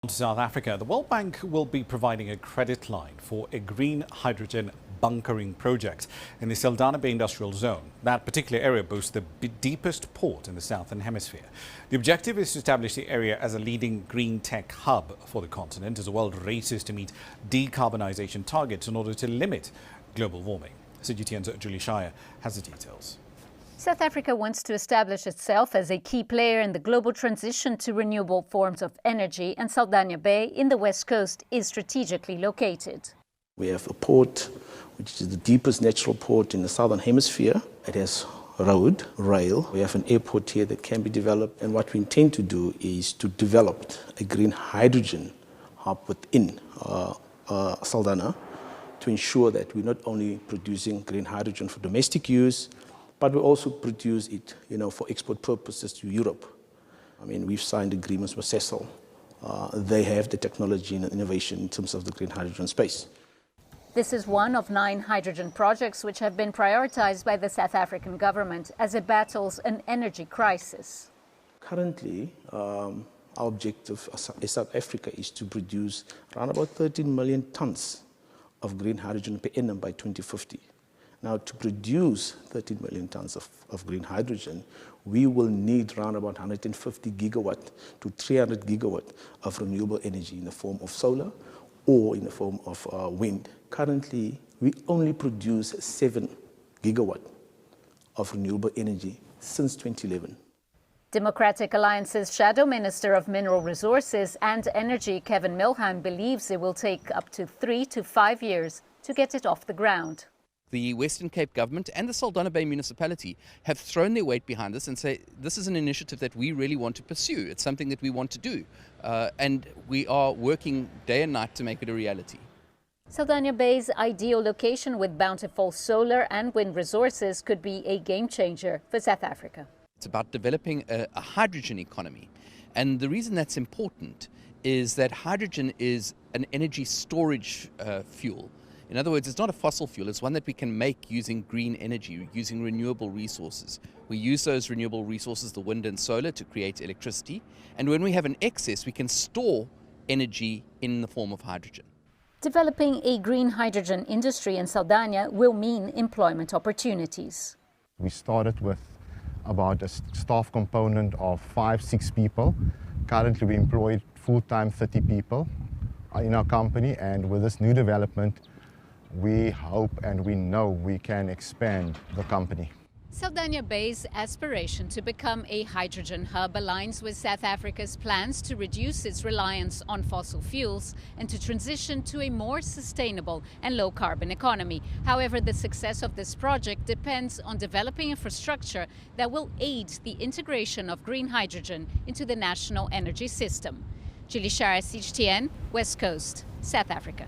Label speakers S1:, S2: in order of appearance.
S1: To South Africa, the World Bank will be providing a credit line for a green hydrogen bunkering project in the Saldanha Bay Industrial Zone. That particular area boasts the deepest port in the southern hemisphere. The objective is to establish the area as a leading green tech hub for the continent as the world races to meet decarbonization targets in order to limit global warming. CGTN's Julie Shire has the details.
S2: South Africa wants to establish itself as a key player in the global transition to renewable forms of energy, and Saldanha Bay in the west coast is strategically located.
S3: We have a port which is the deepest natural port in the southern hemisphere. It has road, rail. We have an airport here that can be developed, and what we intend to do is to develop a green hydrogen hub within Saldanha to ensure that we're not only producing green hydrogen for domestic use, but we also produce it, for export purposes to Europe. I mean, we've signed agreements with Cecil. They have the technology and innovation in terms of the green hydrogen space.
S2: This is one of 9 hydrogen projects which have been prioritized by the South African government as it battles an energy crisis.
S3: Currently, our objective as South Africa is to produce around about 13 million tons of green hydrogen per annum by 2050. Now, to produce 13 million tons of green hydrogen, we will need around about 150 gigawatt to 300 gigawatt of renewable energy in the form of solar or in the form of wind. Currently, we only produce 7 gigawatt of renewable energy since 2011.
S2: Democratic Alliance's Shadow Minister of Mineral Resources and Energy, Kevin Milheim, believes it will take up to 3 to 5 years to get it off the ground.
S4: The Western Cape government and the Saldanha Bay municipality have thrown their weight behind this and say this is an initiative that we really want to pursue. It's something that we want to do. And we are working day and night to make it a reality.
S2: Saldanha Bay's ideal location with bountiful solar and wind resources could be a game changer for South Africa.
S4: It's about developing a hydrogen economy. And the reason that's important is that hydrogen is an energy storage fuel. In other words, it's not a fossil fuel, it's one that we can make using green energy, using renewable resources. We use those renewable resources, the wind and solar, to create electricity. And when we have an excess, we can store energy in the form of hydrogen.
S2: Developing a green hydrogen industry in Saldanha will mean employment opportunities.
S5: We started with about a staff component of 5-6 people. Currently, we employ full-time 30 people in our company, and with this new development, we hope and we know we can expand the company.
S2: Saldanha Bay's aspiration to become a hydrogen hub aligns with South Africa's plans to reduce its reliance on fossil fuels and to transition to a more sustainable and low-carbon economy. However, the success of this project depends on developing infrastructure that will aid the integration of green hydrogen into the national energy system. Julie Shire, CGTN, West Coast, South Africa.